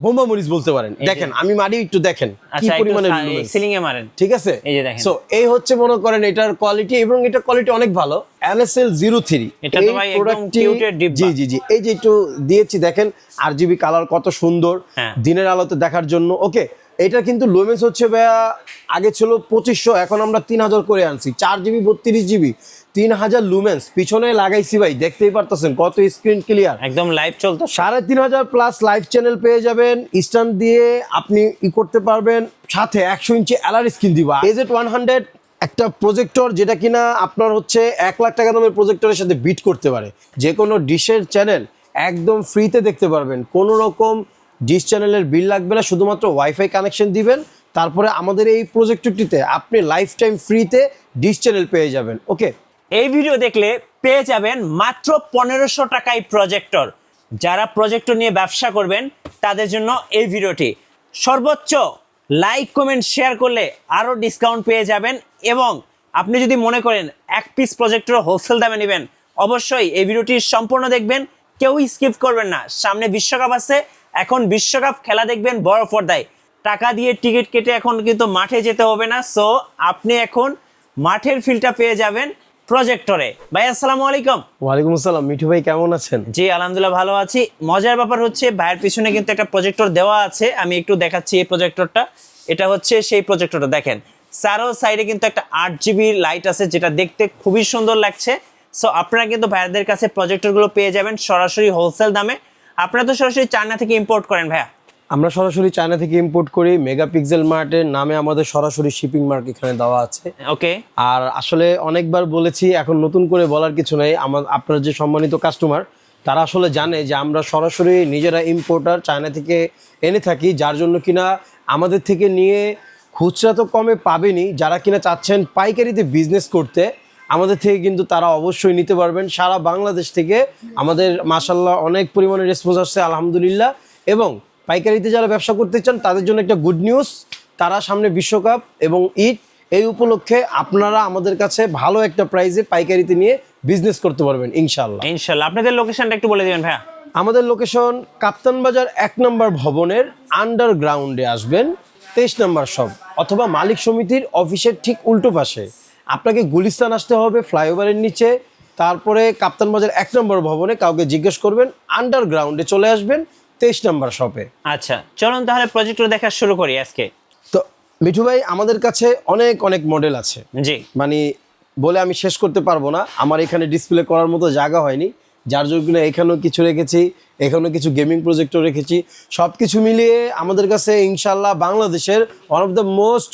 বোম্বা মরিচ বলতে পারেন। দেখেন আমি মারি একটু দেখেন কি পরিমাণে সিলিং এ মারেন, ঠিক আছে? এই যে দেখেন। সো এই হচ্ছে মনে করেন এটার কোয়ালিটি, এবং এটা কোয়ালিটি অনেক ভালো। NSL 03 এটা তো ভাই একদম কিউটের ডিব্বা। জি জি জি, এই যে একটু দিয়েছি দেখেন RGB কালার কত সুন্দর দিনের আলোতে দেখার জন্য। ওকে, এটা কিন্তু লুমেন্স হচ্ছে ভাইয়া আগে ছিল 2500, এখন আমরা 3000 করে আনছি। 4GB 32GB 3000 লুমেন্স পিছনে লাগাইছি ভাই, দেখতেই পারতেছেন কত স্ক্রিন ক্লিয়ার, একদম লাইভ চলতো। 3500 প্লাস লাইভ চ্যানেল পেয়ে যাবেন। স্ট্যান্ড দিয়ে আপনি করতে পারবেন, সাথে 100 ইঞ্চি এলআর স্ক্রিন দিবা। AZ100 একটা প্রজেক্টর যেটা কিনা আপনার হচ্ছে 1 লাখ টাকা দামের প্রজেক্টরের সাথে বিট করতে পারে। যে কোনো ডিশের চ্যানেল একদম ফ্রিতে দেখতে পারবেন, কোনো রকম ডিশ চ্যানেলের বিল লাগবে না, শুধুমাত্র ওয়াইফাই কানেকশন দিবেন। তারপরে আমাদের এই প্রজেক্টরটিতে আপনি লাইফ টাইম ফ্রিতে ডিশ চ্যানেল পেয়ে যাবেন। ওকে, এই ভিডিও দেখলে পেয়ে যাবেন মাত্র 1500 টাকায় প্রজেক্টর। যারা প্রজেক্টর নিয়ে ব্যবসা করবেন তাদের জন্য এই ভিডিওটি। সর্বোচ্চ লাইক কমেন্ট শেয়ার করলে আরও ডিসকাউন্ট পেয়ে যাবেন, এবং আপনি যদি মনে করেন এক পিস প্রজেক্টর হোলসেল দামে নেবেন, অবশ্যই এই ভিডিওটি সম্পূর্ণ দেখবেন, কেউ স্কিপ করবেন না। সামনে বিশ্বকাপ আছে, এখন বিশ্বকাপ খেলা দেখবেন বড় পর্দায়। টাকা দিয়ে টিকিট কেটে এখন কিন্তু মাঠে যেতে হবে না। সো আপনি এখন মাঠের ফিলটা পেয়ে যাবেন প্রজেক্টরে। ভাই আসসালামু আলাইকুম। ওয়ালাইকুম আসসালাম। মিঠু ভাই কেমন আছেন? জি আলহামদুলিল্লাহ ভালো আছি। মজার ব্যাপার হচ্ছে ভাইয়ের পিছনে কিন্তু একটা প্রজেক্টর দেওয়া আছে, আমি একটু দেখাচ্ছি এই প্রজেক্টরটা। এটা হচ্ছে সেই প্রজেক্টরটা, দেখেন চারো সাইডে কিন্তু একটা 8GB লাইট আছে, যেটা দেখতে খুবই সুন্দর লাগছে। সো আপনারা কিন্তু ভাইয়াদের কাছে প্রজেক্টরগুলো পেয়ে যাবেন সরাসরি হোলসেল দামে। আপনারা তো সরাসরি চায়না থেকে ইম্পোর্ট করেন ভাইয়া? আমরা সরাসরি চায়না থেকে ইম্পোর্ট করি। মেগাপিক্সেল মার্টের নামে আমাদের সরাসরি শিপিং মার্ক এখানে দেওয়া আছে। ওকে, আর আসলে অনেকবার বলেছি, এখন নতুন করে বলার কিছু নেই। আপনার যে সম্মানিত কাস্টমার তারা আসলে জানে যে আমরা সরাসরি নিজেরা ইম্পোর্টার চায়না থেকে এনে থাকি, যার জন্য কিনা আমাদের থেকে নিয়ে খুচরা তো কমে পাবেনই, যারা কিনা চাচ্ছেন পাইকারিতে বিজনেস করতে আমাদের থেকে কিন্তু তারা অবশ্যই নিতে পারবেন। সারা বাংলাদেশ থেকে আমাদের মাশাআল্লাহ অনেক পরিমাণে রেসপন্স আসছে আলহামদুলিল্লাহ। এবং পাইকারিতে যারা ব্যবসা করতে চান তাদের জন্য একটা গুড নিউজ, তারা সামনে বিশ্বকাপ এবং ঈদ, এই উপলক্ষে আপনারা আমাদের কাছে ভালো একটা প্রাইসে পাইকারিতে নিয়ে বিজনেস করতে পারবেন ইনশাআল্লাহ। ইনশাআল্লাহ। আপনাদের লোকেশনটা একটু বলে দিবেন ভাইয়া। আমাদের লোকেশন কাপ্তান বাজার 1 নম্বর ভবনের আন্ডারগ্রাউন্ডে আসবেন, 23 নম্বর শপ, অথবা মালিক সমিতির অফিসের ঠিক উল্টো পাশে। আপনাকে গুলিস্তান আসতে হবে ফ্লাইওভারের নিচে, তারপরে কাপ্তান বাজার 1 নম্বর ভবনে কাউকে জিজ্ঞেস করবেন, আন্ডারগ্রাউন্ডে চলে আসবেন 23 নম্বর শপে। আচ্ছা চলুন তাহলে প্রজেক্টর দেখা শুরু করি আজকে। তো মিঠু ভাই, আমাদের কাছে অনেক অনেক মডেল আছে, জি মানে বলে আমি শেষ করতে পারবো না। আমার এখানে ডিসপ্লে করার মতো জায়গা হয়নি, যার জন্য এখানেও কিছু রেখেছি, এখানেও কিছু গেমিং প্রজেক্টর রেখেছি। সব কিছু মিলিয়ে আমাদের কাছে ইনশাল্লাহ বাংলাদেশের one of the most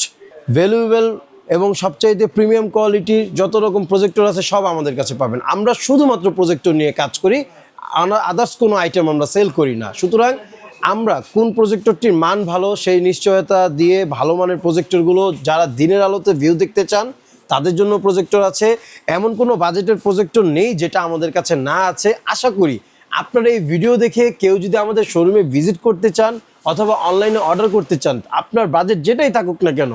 valuable এবং সবচাইতে প্রিমিয়াম কোয়ালিটির যত রকম প্রজেক্টর আছে সব আমাদের কাছে পাবেন। আমরা শুধুমাত্র প্রজেক্টর নিয়ে কাজ করি, আদার্স কোনো আইটেম আমরা সেল করি না। সুতরাং আমরা কোন প্রজেক্টরটির মান ভালো সেই নিশ্চয়তা দিয়ে ভালো মানের প্রজেক্টরগুলো যারা দিনের আলোতে ভিউ দেখতে চান তাদের জন্য প্রজেক্টর আছে। এমন কোনো বাজেটের প্রজেক্টর নেই যেটা আমাদের কাছে না আছে। আশা করি আপনারা এই ভিডিও দেখে কেউ যদি আমাদের শোরুমে ভিজিট করতে চান অথবা অনলাইনে অর্ডার করতে চান, আপনার বাজেট যেটাই থাকুক না কেন,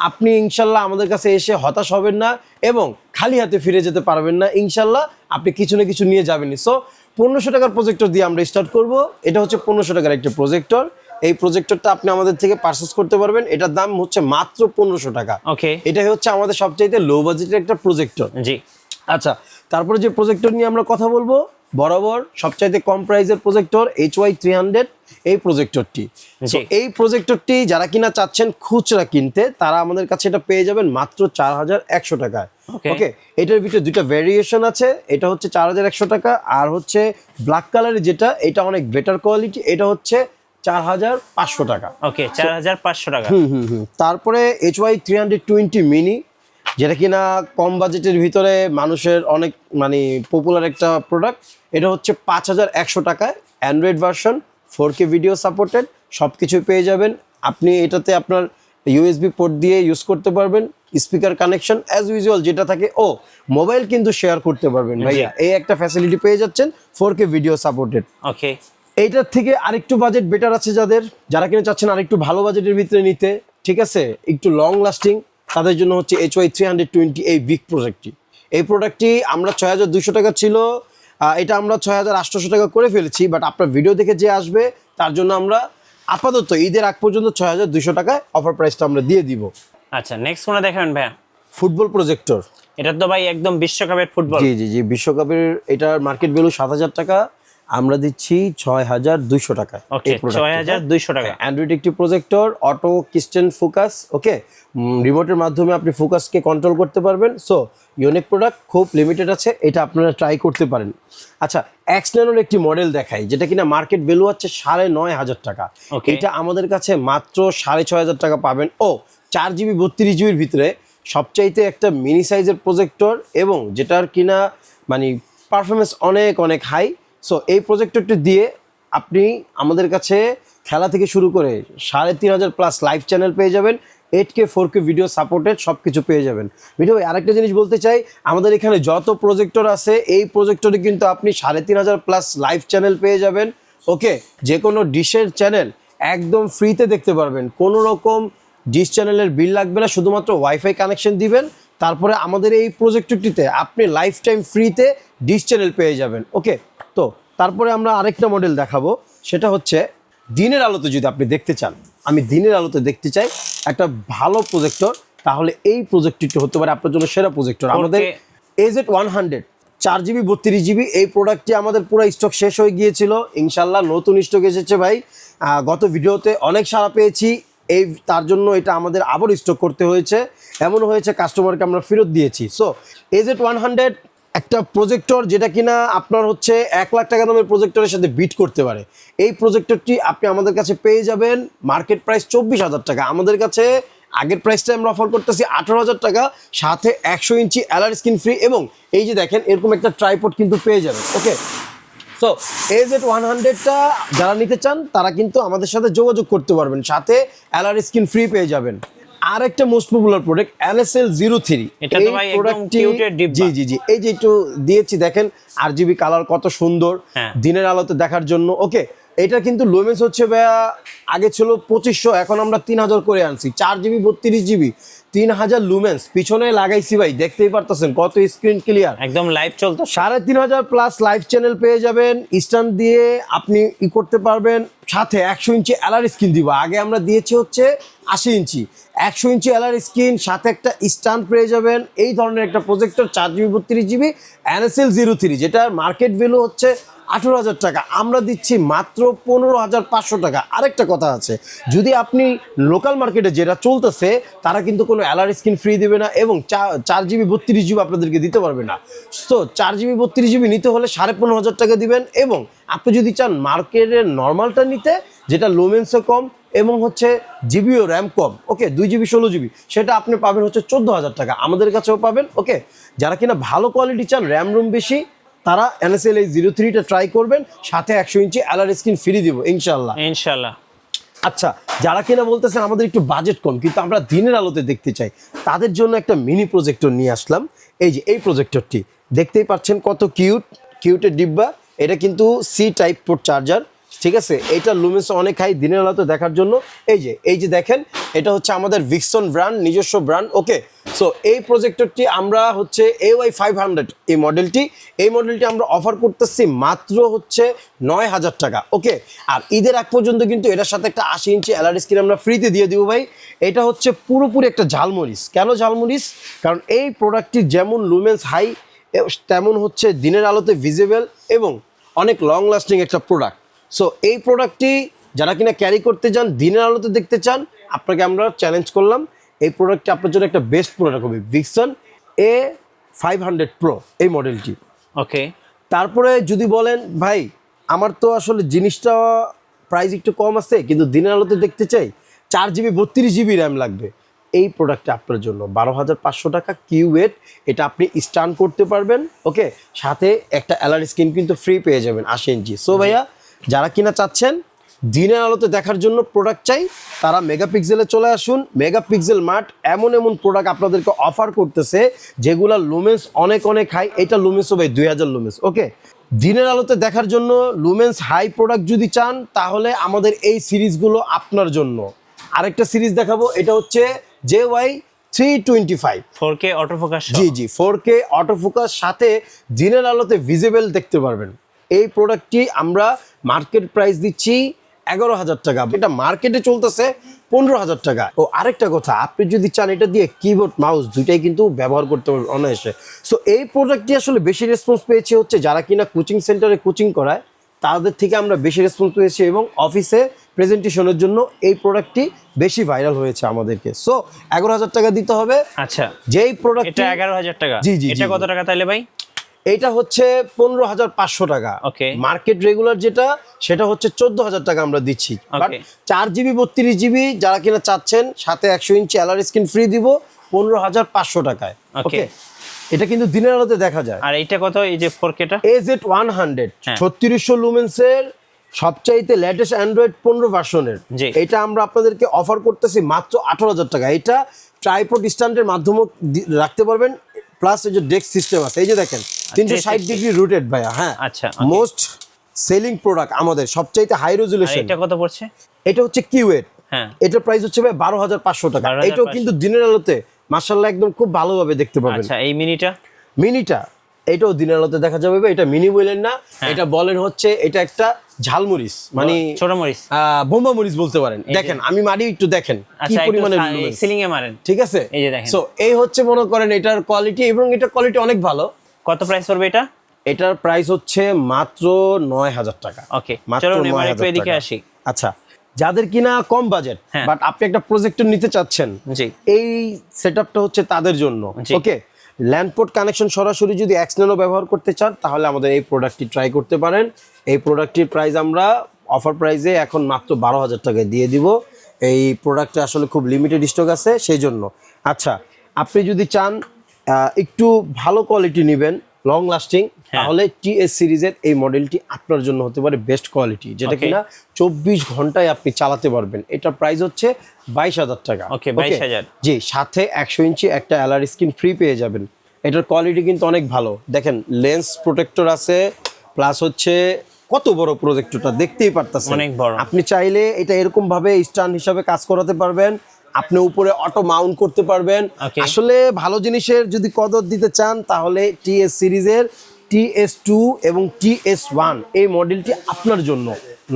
আপনি ইনশাল্লাহ আমাদের কাছে এসে হতাশ হবেন না এবং খালি হাতে ফিরে যেতে পারবেন না। ইনশাল্লাহ আপনি কিছু না কিছু নিয়ে যাবেনই। সো 1500 টাকার প্রজেক্টর দিয়ে আমরা স্টার্ট করব। এটা হচ্ছে 1500 টাকার একটা প্রজেক্টর। এই প্রজেক্টরটা আপনি আমাদের থেকে পারচেজ করতে পারবেন, এটার দাম হচ্ছে মাত্র 1500 টাকা। ওকে, এটাই হচ্ছে আমাদের সবচাইতে লো বাজেটের একটা প্রজেক্টর। জি আচ্ছা, তারপরে যে প্রজেক্টর নিয়ে আমরা কথা বলবো, বরাবর সবচাইতে কম প্রাইসের প্রজেক্টর HY300 এই প্রজেক্টরটি। এই প্রজেক্টরটি যারা কিনা চাচ্ছেন খুচরা কিনতে তারা আমাদের কাছে এটা পেয়ে যাবেন মাত্র 4100 টাকায়। ওকে, এটার ভিতরে দুইটা ভেরিয়েশন আছে, এটা হচ্ছে 4100 টাকা, আর হচ্ছে ব্ল্যাক কালারের যেটা, এটা অনেক বেটার কোয়ালিটি, এটা হচ্ছে 4500 টাকা। ওকে, 4500 টাকা। তারপরে HY320 মিনি, যেটা কিনা কম বাজেটের ভিতরে মানুষের অনেক মানে পপুলার একটা প্রোডাক্ট। এটা হচ্ছে 5100 টাকায়, Android version, 4K video supported, সব কিছুই পেয়ে যাবেন। আপনি এটাতে আপনার USB পোর্ট দিয়ে ইউজ করতে পারবেন, স্পিকার কানেকশন অ্যাজ ইউজুয়াল যেটা থাকে। ও মোবাইল কিন্তু শেয়ার করতে পারবেন ভাইয়া, এই একটা ফ্যাসিলিটি পেয়ে যাচ্ছেন, 4K ভিডিও সাপোর্টেড। ওকে, এইটার থেকে আরেকটু বাজেট বেটার আছে যারা কিনা চাচ্ছেন আরেকটু ভালো বাজেটের ভিতরে নিতে, ঠিক আছে, একটু লং লাস্টিং, তাদের জন্য হচ্ছে HY320 এই বিগ প্রোডাক্টটি। এই প্রোডাক্টটি আমরা 6200 টাকা ছিল, এটা আমরা 6800 টাকা করে ফেলেছি, বাট আপনার ভিডিও দেখে যে আসবে তার জন্য আমরা আপাতত ঈদের আগ পর্যন্ত 6200 টাকায় অফার প্রাইসটা আমরা দিয়ে দিব। আচ্ছা, নেক্সট কোনটা দেখাবেন ভাইয়া? Football projector. এটা তো ভাই একদম বিশ্বকাপের ফুটবল। জি জি জি, বিশ্বকাপের এটার মার্কেট ভ্যালু 7000 টাকা, আমরা দিচ্ছি 6200 টাকায়। ওকে, 6200 টাকা। অ্যান্ড্রয়েড একটি প্রজেক্টর, অটো কিস্টেন ফোকাস, ওকে, রিমোটের মাধ্যমে আপনি ফোকাসকে কন্ট্রোল করতে পারবেন। সো ইউনিক প্রোডাক্ট, খুব লিমিটেড আছে, এটা আপনারা ট্রাই করতে পারেন। আচ্ছা, এক্স ন্যানোর একটি মডেল দেখাই যেটা কিনা মার্কেট ভ্যালু হচ্ছে 9500 টাকা। Okay. এটা আমাদের কাছে মাত্র 6500 টাকা পাবেন। ও 4GB 32GBর ভিতরে সবচাইতে একটা মিনি সাইজের প্রজেক্টর, এবং যেটার কিনা মানে পারফরমেন্স অনেক অনেক হাই। সো এই প্রজেক্টরটি দিয়ে আপনি আমাদের কাছে খেলা থেকে শুরু করে 3500 প্লাস লাইভ চ্যানেল পেয়ে যাবেন, 8K 4K ভিডিও সাপোর্টেড সব কিছু পেয়ে যাবেন। ভিডিও আরেকটা জিনিস বলতে চাই, আমাদের এখানে যত প্রজেক্টর আছে এই প্রজেক্টরে কিন্তু আপনি 3500 প্লাস লাইভ চ্যানেল পেয়ে যাবেন। ওকে, যে কোনো ডিশের চ্যানেল একদম ফ্রিতে দেখতে পারবেন, কোনো রকম ডিশ চ্যানেলের বিল লাগবে না, শুধুমাত্র ওয়াইফাই কানেকশন দিবেন। তারপরে আমাদের এই প্রজেক্টরটিতে আপনি লাইফ টাইম ফ্রিতে ডিশ চ্যানেল পেয়ে যাবেন। ওকে, তো তারপরে আমরা আরেকটা মডেল দেখাবো, সেটা হচ্ছে দিনের আলোতে যদি আপনি দেখতে চান, আমি দিনের আলোতে দেখতে চাই একটা ভালো প্রজেক্টর, তাহলে এই প্রজেক্টরটি হতে পারে আপনার জন্য সেরা প্রজেক্টর। আমাদের AZ100 4GB 32GB এই প্রোডাক্টটি আমাদের পুরো স্টক শেষ হয়ে গিয়েছিল, ইনশাল্লাহ নতুন স্টক এসেছে ভাই। গত ভিডিওতে অনেক সাড়া পেয়েছি, তার জন্য এটা আমাদের আবার স্টক করতে হয়েছে, এমন হয়েছে কাস্টমারকে আমরা ফেরত দিয়েছি। সো AZ100 একটা প্রজেক্টর যেটা কিনা আপনার হচ্ছে 1 লাখ টাকা দামের প্রজেক্টরের সাথে বিট করতে পারে। এই প্রজেক্টরটি আপনি আমাদের কাছে পেয়ে যাবেন মার্কেট প্রাইস 24000 টাকা, আমাদের কাছে আগের প্রাইসটা আমরা অফার করতেছি 18000 টাকা, সাথে 100 ইঞ্চি এলআর স্ক্রিন ফ্রি, এবং এই যে দেখেন এরকম একটা ট্রাইপড কিন্তু পেয়ে যাবেন। ওকে, সো AZ100টা যারা নিতে চান তারা কিন্তু আমাদের সাথে যোগাযোগ করতে পারবেন, সাথে এলআর স্ক্রিন ফ্রি পেয়ে যাবেন। আর একটা মোস্ট পপুলার প্রোডাক্ট NSL03, এটা তো ভাই একদম কিউটের ডিব্বা। জি জি জি, এই যে একটু দিয়েছি দেখেন, RGB কালার কত সুন্দর, হ্যাঁ। দিনের আলোতে দেখার জন্য। ওকে, এটা কিন্তু লুমেন্স হচ্ছে ভাইয়া আগে ছিল 2500, এখন আমরা 3000 করে আনছি। 4GB 32GB 3000 লুমেন্স পিছনে লাগাইছি ভাই, দেখতেই পারতেছেন কত স্ক্রিন ক্লিয়ার, একদম লাইভ চলতো। 3500 প্লাস লাইভ চ্যানেল পেয়ে যাবেন, স্ট্যান্ড দিয়ে আপনি করতে পারবেন, সাথে 100 ইঞ্চি এলআর স্ক্রিন দিব। আগে আমরা দিয়েছি হচ্ছে 80 ইঞ্চি, 100 ইঞ্চি এলআর স্ক্রিন, সাথে একটা স্ট্যান্ড পেয়ে যাবেন। এই ধরনের একটা প্রজেক্টর 4GB 32GB NSL03, যেটার মার্কেট ভ্যালু হচ্ছে 18000 টাকা, আমরা দিচ্ছি মাত্র 15500 টাকা। আরেকটা কথা আছে, যদি আপনি লোকাল মার্কেটে যেটা চলতেছে তারা কিন্তু কোনো এলআর স্ক্রিন ফ্রি দেবে না, এবং 4GB 32GB আপনাদেরকে দিতে পারবে না। সো 4GB 32GB নিতে হলে 15,500 টাকা দিবেন, এবং আপনি যদি চান মার্কেটের নর্মালটা নিতে, যেটা লোমেন্সও কম এবং হচ্ছে জিবিও র্যাম কম, ওকে 2GB 16GB, সেটা আপনি পাবেন হচ্ছে 14000 টাকা, আমাদের কাছেও পাবেন। ওকে, যারা কিনা ভালো কোয়ালিটি চান, র্যাম রুম বেশি, তারা NSL এই 03টা ট্রাই করবেন, সাথে 100 ইঞ্চি এলআর স্ক্রিন ফ্রি দিব ইনশাল্লাহ ইনশাআল্লাহ। আচ্ছা, যারা কিনা বলতেছেন আমাদের একটু বাজেট কম কিন্তু আমরা দিনের আলোতে দেখতে চাই, তাদের জন্য একটা মিনি প্রজেক্টর নিয়ে আসলাম। এই যে এই প্রজেক্টরটি দেখতেই পাচ্ছেন কত কিউটের ডিব্বা, এটা কিন্তু C টাইপ পোর্ট চার্জার, ঠিক আছে। এটা লুমেন্স অনেক হাই দিনের আলোতে দেখার জন্য। এই যে দেখেন, এটা হচ্ছে আমাদের ভিক্সন ব্র্যান্ড, নিজস্ব ব্র্যান্ড। ওকে, সো এই প্রজেক্টরটি আমরা হচ্ছে AY500 এই মডেলটি আমরা অফার করতেছি মাত্র হচ্ছে 9000 টাকা। ওকে, আর ঈদের আগ পর্যন্ত কিন্তু এটার সাথে একটা 80 ইঞ্চি এলআর স্ক্রিন আমরা ফ্রিতে দিয়ে দিব ভাই। এটা হচ্ছে পুরোপুরি একটা ঝালমরিচ। কেন ঝালমরিচ? কারণ এই প্রোডাক্টটি যেমন লুমেন্স হাই, তেমন হচ্ছে দিনের আলোতে ভিজিবল এবং অনেক লং লাস্টিং একটা প্রোডাক্ট। সো এই প্রোডাক্টটি যারা কিনা ক্যারি করতে চান, দিনের আলোতে দেখতে চান, আপনাকে আমরা চ্যালেঞ্জ করলাম, এই প্রোডাক্টটি আপনার জন্য একটা বেস্ট প্রোডাক্ট হবে, ভিক্সন A500 Pro এই মডেলটি। ওকে, তারপরে যদি বলেন ভাই আমার তো আসলে জিনিসটা প্রাইস একটু কম আছে কিন্তু দিনের আলোতে দেখতে চাই, 4GB 32GB র্যাম লাগবে, এই প্রোডাক্টটা আপনার জন্য 12500 টাকা কিউএট, এটা আপনি স্টান করতে পারবেন। ওকে, সাথে একটা এলআর স্ক্রিন কিন্তু ফ্রি পেয়ে যাবেন 80 ইঞ্চি। সো ভাইয়া, যারা কিনা চাচ্ছেন দিনের আলোতে দেখার জন্য প্রোডাক্ট চাই, তারা মেগাপিক্সেলে চলে আসুন। মেগাপিক্সেল মার্ট এমন প্রোডাক্ট আপনাদেরকে অফার করতেছে যেগুলা লুমেন্স অনেক হাই। এটা লুমেন্সও ভাই 2000 লুমেন্স। ওকে, দিনের আলোতে দেখার জন্য লুমেন্স হাই প্রোডাক্ট যদি চান, তাহলে আমাদের এই সিরিজগুলো আপনার জন্য। আরেকটা সিরিজ দেখাবো, এটা হচ্ছে JY325 4K অটোফোকাস। জি 4K অটোফোকাস, সাথে দিনের আলোতে ভিজিবল দেখতে পারবেন। এই প্রোডাক্টটি আমরা মার্কেট প্রাইস দিচ্ছি 11,000 টাকা, এটা মার্কেটে চলতেছে 15,000 টাকা। ও আরেকটা কথা, আপনি যদি চান এটা দিয়ে কিবোর্ড মাউস দুইটাই কিন্তু ব্যবহার করতে পারবেন অনায়াসে। সো এই প্রোডাক্টটি আসলে বেশি রেসপন্স পেয়েছে হচ্ছে যারা কিনা কোচিং সেন্টারে কোচিং করায় তাদের থেকে আমরা বেশি রেসপন্স পেয়েছি, এবং অফিসে প্রেজেন্টেশনের জন্য এই প্রোডাক্টটি বেশি ভাইরাল হয়েছে আমাদেরকে। সো 11,000 টাকা দিতে হবে। আচ্ছা, যেই প্রোডাক্ট এটা 11,000 টাকা। জি, জি, এটা জি, কত টাকা তাইলে ভাই? এটা হচ্ছে 15,500 টাকা। ওকে। মার্কেট রেগুলার যেটা সেটা হচ্ছে 14,000 টাকা আমরা দিচ্ছি। But okay. 4GB 32GB যারা কিনা চাচ্ছেন, সাথে 100 ইঞ্চি এলআর স্ক্রিন ফ্রি দিব 15,500 টাকায়। ওকে। ওকে, এটা কিন্তু দিনের আলোতে দেখা যায়। আর এইটা কত, এই যে 4K-টা? AZ100 হ্যাঁ। 3600 লুমেন্সের সবচাইতে লেটেস্ট অ্যান্ড্রয়েড 15 ভার্সনের। জি। এটা আমরা আপনাদেরকে অফার করতেছি মাত্র 18,000 টাকা। এটা ট্রাইপড স্ট্যান্ডের মাধ্যমে রাখতে পারবেন, প্লাস এই যে ডেস্ক সিস্টেম আছে, এই যে দেখেন 360 ডিগ্রি রোটেট ভাইয়া। হ্যাঁ, আচ্ছা, মোস্ট সেলিং প্রোডাক্ট আমাদের, সবচাইতে হাই আর রেজুলেশন। এটা কত পড়ছে? এটা হচ্ছে কিউএড। হ্যাঁ। এটার প্রাইস হচ্ছে ভাই 12,500 টাকা। 12,500 এটাও কিন্তু দিনের আলোতে মাশাআল্লাহ একদম খুব ভালোভাবে দেখতে পাবেন। আচ্ছা, এই মিনিটা? মিনিটা এটাও দিনের আলোতে দেখা যাবে ভাই। এটা মিনি বলেন না, হ্যাঁ। এটা বলেন হচ্ছে এটা একটা ঝালমরিচ, মানে ছোট মরিচ, বোম্বা মরিচ বলতে পারেন। দেখেন আমি মারি একটু দেখেন কি আচ্ছা, পরিমাণে সিলিং এ মারেন। ঠিক আছে, এই যে দেখেন। সো এই হচ্ছে মনে করেন এটার কোয়ালিটি, এবং এটার কোয়ালিটি অনেক ভালো। কত প্রাইস পড়বে এটা? এটার প্রাইস হচ্ছে মাত্র 9,000 টাকা। ওকে, মাত্র চলুন এবার 9,000 একটু এদিকে টাকা। আসি। আচ্ছা, যাদের কিনা কম বাজেট হ্যাঁ। বাট আপনি একটা প্রজেক্টর নিতে চাচ্ছেন, জি। এই সেটআপটা হচ্ছে তাদের জন্য। জি। ওকে, ল্যান্ডপোর্ট কানেকশন সরাসরি যদি এক্সটার্নাল ব্যবহার করতে চান তাহলে আমাদের এই প্রোডাক্টটি ট্রাই করতে পারেন। এই প্রোডাক্টটির প্রাইস আমরা অফার প্রাইসে এখন মাত্র 12,000 টাকায় দিয়ে দিব। এই প্রোডাক্টটা আসলে খুব লিমিটেড স্টক আছে সেই জন্য। আচ্ছা, আপনি যদি চান একটু ভালো কোয়ালিটি নেবেন, লং লাস্টিং, তাহলে টিএস সিরিজের এই মডেলটি আপনার জন্য হতে পারে বেস্ট কোয়ালিটি, যেটা Okay. কিনা 24 ঘন্টায় আপনি চালাতে পারবেন। এটার প্রাইস হচ্ছে 22,000 টাকা। Okay, 22,000 জি, সাথে 100 ইঞ্চি একটা এলআর স্ক্রিন ফ্রি পেয়ে যাবেন। এটার কোয়ালিটি কিন্তু অনেক ভালো। দেখেন লেন্স প্রোটেক্টর আছে, প্লাস হচ্ছে কত বড় প্রজেক্টরটা দেখতেই পারতেছেন, অনেক বড়। আপনি চাইলে এটা এরকম ভাবে স্ট্যান্ড হিসাবে কাজ করাতে পারবেন, আপনি উপরে অটো মাউন্ট করতে পারবেন। Okay. আসলে ভালো জিনিসের যদি কদর দিতে চান তাহলে টিএস সিরিজের TS2 এবং TS1 এই মডেলটি আপনার জন্য।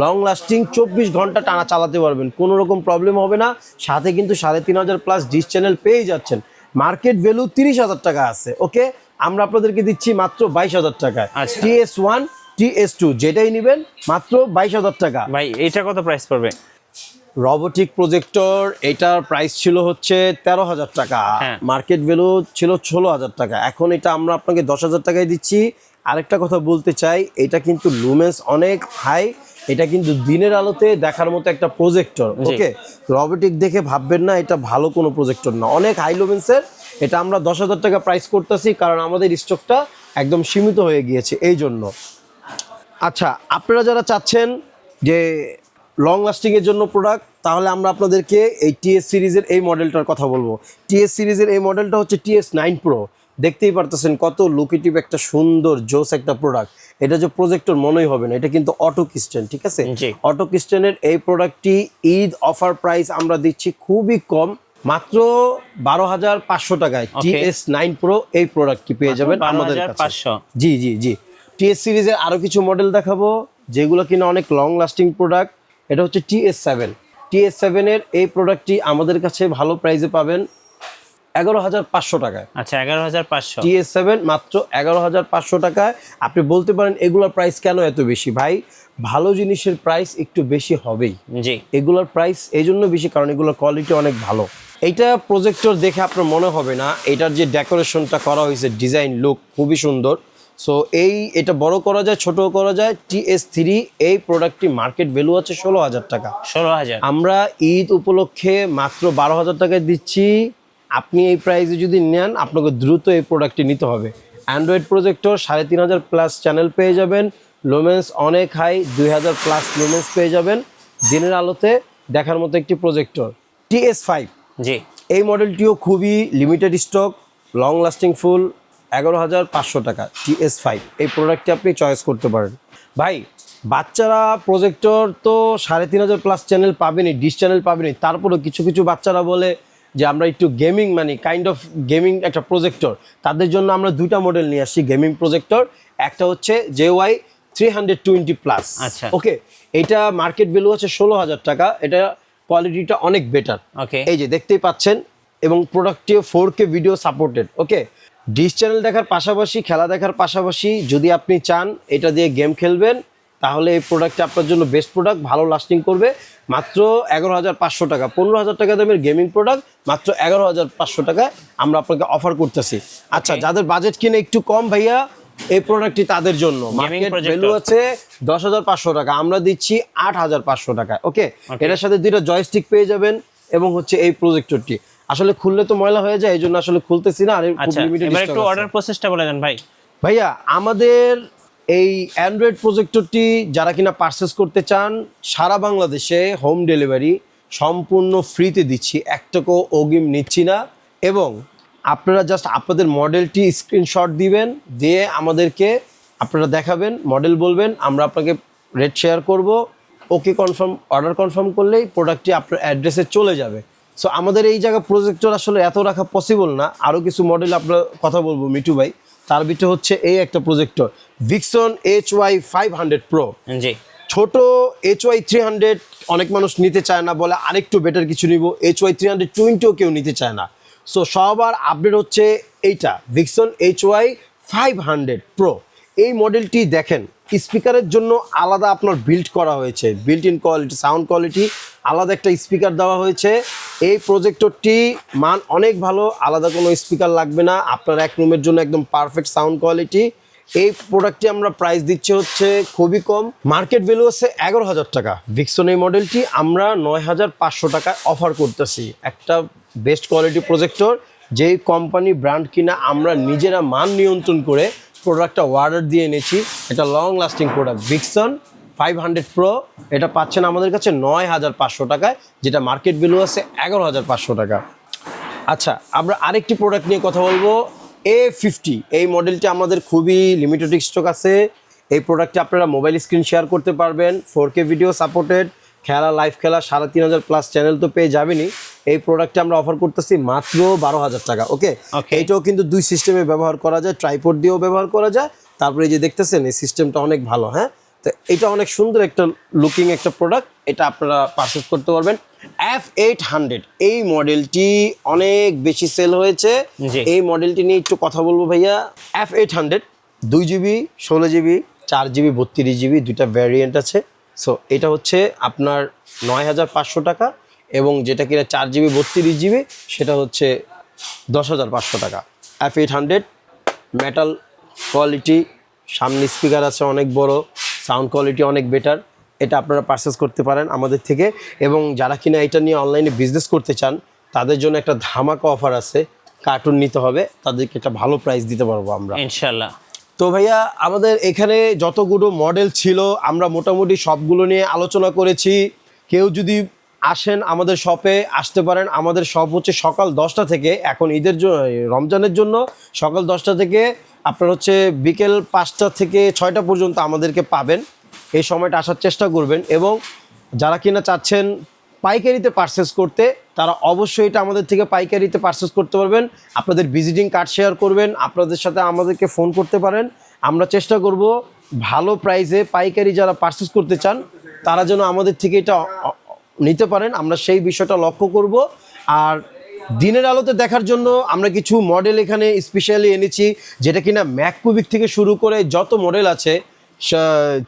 লং লাস্টিং 24 ঘন্টা টানা চালাতে পারবেন, কোনো রকম প্রবলেম হবে না। সাথে কিন্তু 3,500 প্লাস ডিশ চ্যানেল পেয়ে যাচ্ছেন। মার্কেট ভ্যালু 30,000 টাকা আছে। ওকে, আমরা আপনাদেরকে দিচ্ছি মাত্র 22,000 টাকায়। আচ্ছা। TS1 TS2 যেটাই নেবেন মাত্র 22,000 টাকা। ভাই এটা কত প্রাইস পড়বে? রোবোটিক প্রজেক্টর এটার প্রাইস ছিল হচ্ছে 13,000 টাকা, হ্যাঁ। মার্কেট ভ্যালু ছিল 16,000 টাকা। এখন এটা আমরা আপনাকে 10,000 টাকায় দিচ্ছি। আরেকটা কথা বলতে চাই, এটা কিন্তু লুমেন্স অনেক হাই, এটা কিন্তু দিনের আলোতে দেখার মতো একটা প্রজেক্টর। জি। ওকে, রোবোটিক দেখে ভাববেন না এটা ভালো কোনো প্রজেক্টর না, অনেক হাই লুমেন্সের। এটা আমরা 10,000 টাকা প্রাইস করতেছি কারণ আমাদের স্টকটা একদম সীমিত হয়ে গিয়েছে এই জন্য। আচ্ছা, আপনারা যারা চাচ্ছেন যে লং লাস্টিং এর জন্য প্রোডাক্ট, তাহলে আমরা আপনাদেরকে এই টিএস সিরিজের এই মডেলটার কথা বলবো। টিএস সিরিজের এই মডেলটা হচ্ছে TS9 Pro। দেখতেই পারতেছেন কত লুকেটিভ একটা সুন্দর জোস একটা প্রোডাক্ট। এটা যে প্রজেক্টর মনেই হবে না, এটা কিন্তু অটো কিস্টেন। ঠিক আছে, জি। অটো কিস্টেনের এই প্রোডাক্টটি ঈদ অফার প্রাইস আমরা দিচ্ছি খুবই কম, মাত্র 12,500 টাকায়। Okay. TS9 Pro এই প্রোডাক্টটি পেয়ে যাবেন আমাদের কাছে। 12,500 জি জি জি। টিএস সিরিজের আরো কিছু মডেল দেখাবো যেগুলো কিনা অনেক লং লাস্টিং প্রোডাক্ট। এটা হচ্ছে TS7 এর এই প্রোডাক্টটি আমাদের কাছে ভালো প্রাইসে পাবেন 11,500 টাকায়। আচ্ছা, 11,500। TS7 মাত্র 11,500 টাকায়। আপনি বলতে পারেন এগুলোর প্রাইস কেন এত বেশি? ভাই, ভালো জিনিসের প্রাইস একটু বেশি হবেই। জি। এগুলোর প্রাইস এই জন্য বেশি কারণ এগুলোর কোয়ালিটি অনেক ভালো। এইটা প্রজেক্টর দেখে আপনার মনে হবে না, এটার যে ডেকোরেশনটা করা হয়েছে, ডিজাইন লুক খুবই সুন্দর। সো এটা বড় করা যায়, ছোটও করা যায়। TS3 এই প্রোডাক্টটি মার্কেট ভ্যালু আছে 16,000 টাকা। 16,000। আমরা ঈদ উপলক্ষে মাত্র 12,000 টাকায় দিচ্ছি। আপনি এই প্রাইসে যদি নেন আপনাকে দ্রুত এই প্রোডাক্টটি নিতে হবে। অ্যান্ড্রয়েড প্রজেক্টর 3,500 প্লাস চ্যানেল পেয়ে যাবেন, লুমেন্স অনেক হাই 2,000 প্লাস লুমেন্স পেয়ে যাবেন। দিনের আলোতে দেখার মতো একটি প্রজেক্টর। TS5 জি। এই মডেলটিও খুবই লিমিটেড স্টক, লং লাস্টিং ফুল, 11,500 টাকা। TS5 এই প্রোডাক্টটি আপনি চয়েস করতে পারেন। ভাই, বাচ্চারা প্রজেক্টর তো 3,500 প্লাস চ্যানেল পাবেনই, ডিশ চ্যানেল পাবেনই, তারপরেও কিছু কিছু বাচ্চারা বলে যে আমরা একটু গেমিং, মানে কাইন্ড অফ গেমিং একটা প্রজেক্টর, তাদের জন্য আমরা দুইটা মডেল নিয়ে আসছি গেমিং প্রজেক্টর। একটা হচ্ছে JY 320+। আচ্ছা। ওকে, এটা মার্কেট ভ্যালু আছে 16,000 টাকা। এটা কোয়ালিটিটা অনেক বেটার। ওকে। এই যে দেখতেই পাচ্ছেন, এবং প্রোডাক্টটিও 4K ভিডিও সাপোর্টেড। ওকে, ডিশ চ্যানেল দেখার পাশাপাশি, খেলা দেখার পাশাপাশি যদি আপনি চান এটা দিয়ে গেম খেলবেন, তাহলে এই প্রোডাক্টটা আপনার জন্য বেস্ট প্রোডাক্ট, ভালো লাস্টিং করবে। মাত্র 11,500 টাকা, 15,000 টাকা দামের গেমিং প্রোডাক্ট মাত্র 11,500 টাকায় আমরা আপনাকে অফার করতেছি। আচ্ছা, যাদের বাজেট কিনে একটু কম ভাইয়া, এই প্রোডাক্টটি তাদের জন্য। মার্কেট ভ্যালু আছে 10,500 টাকা, আমরা দিচ্ছি 8,500 টাকায়। ওকে, এটার সাথে দুইটা জয়স্টিক পেয়ে যাবেন এবং হচ্ছে এই প্রজেক্টরটি। আসলে খুললে তো ময়লা হয়ে যায়, এই জন্য আসলে খুলতেছি না। আর খুব লিমিটেড এবার একটু অর্ডার প্রসেসটা বলে দেন ভাই। ভাইয়া, আমাদের এই অ্যান্ড্রয়েড প্রজেক্টরটি যারা কিনা পারচেস করতে চান, সারা বাংলাদেশে হোম ডেলিভারি সম্পূর্ণ ফ্রিতে দিচ্ছি, 1 টাকাও অগ্রিম নিচ্ছি না। এবং আপনারা জাস্ট আপনাদের মডেলটি স্ক্রিনশট দিবেন, দিয়ে আমাদেরকে আপনারা দেখাবেন, মডেল বলবেন, আমরা আপনাকে রেট শেয়ার করব। ওকে কনফার্ম, অর্ডার কনফার্ম করলেই প্রোডাক্টটি আপনার অ্যাড্রেসে চলে যাবে। সো আমাদের এই জায়গায় প্রজেক্টর আসলে এত রাখা পসিবল না, আরও কিছু মডেল আপনার কথা বলবো মিঠু ভাই। তার ভিতরে হচ্ছে এই একটা প্রজেক্টর ভিক্সন HY 500 Pro। জি। ছোট HY 300 অনেক মানুষ নিতে চায় না, বলে আরেকটু বেটার কিছু নিব, HY 320ও কেউ নিতে চায় না। সো সবার আপডেট হচ্ছে এইটা ভিক্সন HY 500 Pro। এই মডেলটি দেখেন, স্পিকারের জন্য আলাদা আপনার বিল্ড করা হয়েছে, built in quality, sound quality আলাদা একটা স্পিকার দেওয়া হয়েছে। এই প্রজেক্টরটি মান অনেক ভালো, আলাদা কোনো স্পিকার লাগবে না, আপনার এক রুমের জন্য একদম পারফেক্ট সাউন্ড কোয়ালিটি। এই প্রোডাক্টটি আমরা প্রাইস দিচ্ছি হচ্ছে খুবই কম, মার্কেট ভ্যালু আছে 11,000 টাকা। ভিক্সন এই মডেলটি আমরা 9,500 টাকায় অফার করতেছি। একটা বেস্ট কোয়ালিটি প্রজেক্টর, যেই কোম্পানি ব্র্যান্ড কিনা আমরা নিজেরা মান নিয়ন্ত্রণ করে প্রোডাক্টটা অর্ডার দিয়ে এনেছি। এটা লং লাস্টিং প্রোডাক্ট ভিক্সন 500 Pro। এটা পাচ্ছেন আমাদের কাছে 9,500 টাকায়, যেটা মার্কেট ভ্যালু আছে 11,500 টাকা। আচ্ছা, আমরা আরেকটি প্রোডাক্ট নিয়ে কথা বলবো, A50। এই মডেলটি আমাদের খুবই লিমিটেড স্টক আছে। এই প্রোডাক্টটি আপনারা মোবাইল স্ক্রিন শেয়ার করতে পারবেন, 4K ভিডিও সাপোর্টেড, খেলা, লাইভ খেলা 3,500+ চ্যানেল তো পেয়ে যাবেনই। এই প্রোডাক্টটা আমরা অফার করতেছি মাত্র 12,000 টাকা। ওকে, এইটাও কিন্তু 2 সিস্টেমে ব্যবহার করা যায়, ট্রাইপড দিয়েও ব্যবহার করা যায়। তারপরে এই যে দেখতেছেন, এই সিস্টেমটা অনেক ভালো। হ্যাঁ, তো এটা অনেক সুন্দর একটা লুকিং একটা প্রোডাক্ট, এটা আপনারা পারচেস করতে পারবেন। F800 এই মডেলটি অনেক বেশি সেল হয়েছে। এই মডেলটি নিয়ে একটু কথা বলবো ভাইয়া। F800 2GB 16GB 4GB 32GB দুইটা ভ্যারিয়েন্ট আছে। সো এটা হচ্ছে আপনার 9,500 টাকা, এবং যেটা কিনা 4GB 32GB সেটা হচ্ছে 10,500 টাকা। F800 মেটাল কোয়ালিটি, সামনে স্পিকার আছে অনেক বড়, সাউন্ড কোয়ালিটি অনেক বেটার। এটা আপনারা পারচেস করতে পারেন আমাদের থেকে। এবং যারা কিনা এটা নিয়ে অনলাইনে বিজনেস করতে চান, তাদের জন্য একটা ধামাকা অফার আছে, কার্টুন নিতে হবে, তাদেরকে একটা ভালো প্রাইস দিতে পারবো আমরা ইনশাল্লাহ। তো ভাইয়া, আমাদের এখানে যতগুলো মডেল ছিল আমরা মোটামুটি সবগুলো নিয়ে আলোচনা করেছি। কেউ যদি আসেন আমাদের শপে, আসতে পারেন। আমাদের শপ হচ্ছে সকাল 10টা থেকে, এখন ঈদের রমজানের জন্য সকাল 10টা থেকে আপনার হচ্ছে বিকেল 5টা থেকে 6টা পর্যন্ত আমাদেরকে পাবেন। এই সময়টা আসার চেষ্টা করবেন। এবং যারা কিনা চাচ্ছেন পাইকারিতে পারচেস করতে, তারা অবশ্যই এটা আমাদের থেকে পাইকারিতে পারচেস করতে পারবেন। আপনাদের ভিজিটিং কার্ড শেয়ার করবেন, আপনাদের সাথে আমাদেরকে ফোন করতে পারেন। আমরা চেষ্টা করব ভালো প্রাইসে পাইকারি যারা পারচেস করতে চান তারা যেন আমাদের থেকে এটা নিতে পারেন, আমরা সেই বিষয়টা লক্ষ্য করব। আর দিনের আলোতে দেখার জন্য আমরা কিছু মডেল এখানে স্পেশালি এনেছি, যেটা কিনা ম্যাককুবিক থেকে শুরু করে যত মডেল আছে,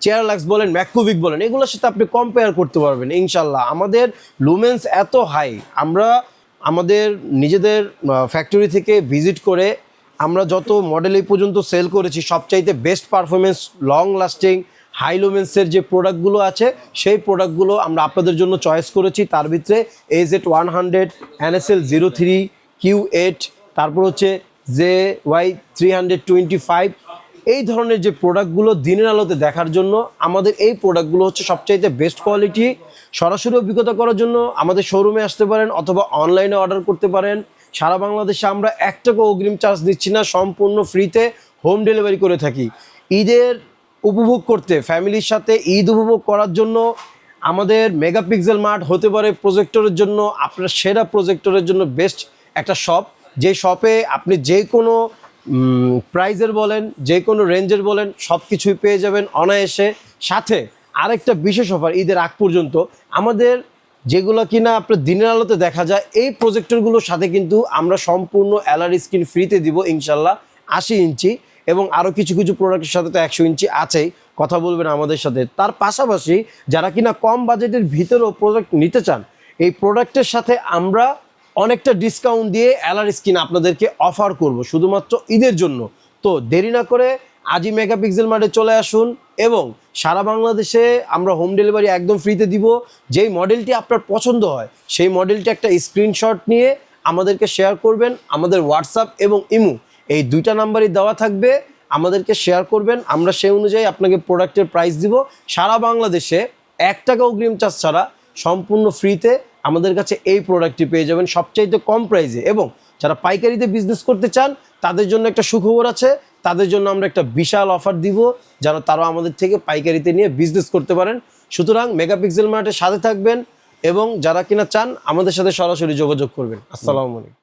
চেয়ার লাক্স বলেন, ম্যাককুবিক বলেন, এগুলোর সাথে আপনি কম্পেয়ার করতে পারবেন ইনশাল্লাহ। আমাদের লুমেন্স এত হাই, আমরা আমাদের নিজেদের ফ্যাক্টরি থেকে ভিজিট করে আমরা যত মডেল এই পর্যন্ত সেল করেছি, সবচাইতে best performance, long lasting, high লুমেন্সের যে প্রোডাক্টগুলো আছে সেই প্রোডাক্টগুলো আমরা আপনাদের জন্য চয়েস করেছি। তার ভিতরে AZ100, NSL 03, Q8, তারপর হচ্ছে JY 325, এই ধরনের যে প্রোডাক্টগুলো দিনের আলোতে দেখার জন্য আমাদের এই প্রোডাক্টগুলো হচ্ছে সবচাইতে বেস্ট কোয়ালিটি। সরাসরি অভিজ্ঞতা করার জন্য আমাদের শোরুমে আসতে পারেন, অথবা অনলাইনে অর্ডার করতে পারেন। সারা বাংলাদেশে আমরা 1 টাকা অগ্রিম চার্জ দিচ্ছি না, সম্পূর্ণ ফ্রিতে হোম ডেলিভারি করে থাকি। ঈদের উপভোগ করতে, ফ্যামিলির সাথে ঈদ উপভোগ করার জন্য আমাদের মেগাপিক্সেল মার্ট হতে পারে প্রজেক্টরের জন্য আপনার সেরা প্রজেক্টরের জন্য বেস্ট একটা শপ, যে শপে আপনি যে কোনো প্রাইজের বলেন, যে কোনো রেঞ্জের বলেন, সব কিছুই পেয়ে যাবেন অনায়াসে। সাথে আরেকটা বিশেষ অফার ঈদের আগ পর্যন্ত, আমাদের যেগুলো কিনা আপনার দিনের আলোতে দেখা যায় এই প্রজেক্টরগুলোর সাথে কিন্তু আমরা সম্পূর্ণ এলআর স্ক্রিন ফ্রিতে দিব ইনশাল্লাহ, 80 ইঞ্চি, এবং আরও কিছু কিছু প্রোডাক্টের সাথে তো 100 ইঞ্চি আছেই। কথা বলবেন আমাদের সাথে। তার পাশাপাশি যারা কিনা কম বাজেটের ভিতরেও প্রোডাক্ট নিতে চান, এই প্রোডাক্টের সাথে আমরা অনেকটা ডিসকাউন্ট দিয়ে এলআর স্ক্রিন আপনাদেরকে অফার করব শুধুমাত্র ঈদের জন্য। তো দেরি না করে আজই মেগাপিক্সেল মার্টে চলে আসুন, এবং সারা বাংলাদেশে আমরা হোম ডেলিভারি একদম ফ্রিতে দিব। যেই মডেলটি আপনার পছন্দ হয় সেই মডেলটি একটা স্ক্রিনশট নিয়ে আমাদেরকে শেয়ার করবেন। আমাদের হোয়াটসঅ্যাপ এবং ইমো এই দুইটা নাম্বারই দেওয়া থাকবে, আমাদেরকে শেয়ার করবেন, আমরা সেই অনুযায়ী আপনাকে প্রোডাক্টের প্রাইস দিব। সারা বাংলাদেশে 1 টাকা অগ্রিম চার্জ ছাড়া সম্পূর্ণ ফ্রিতে আমাদের কাছে এই প্রোডাক্টটি পেয়ে যাবেন সবচাইতে কম প্রাইসে। এবং যারা পাইকারিতে বিজনেস করতে চান তাদের জন্য একটা সুখবর আছে, তাদের জন্য আমরা একটা বিশাল অফার দিব, যেন তারা আমাদের থেকে পাইকারিতে নিয়ে বিজনেস করতে পারেন। সুতরাং মেগাপিক্সেল মার্টের সাথে থাকবেন, এবং যারা কিনা চান আমাদের সাথে সরাসরি যোগাযোগ করবেন। আসসালামু আলাইকুম।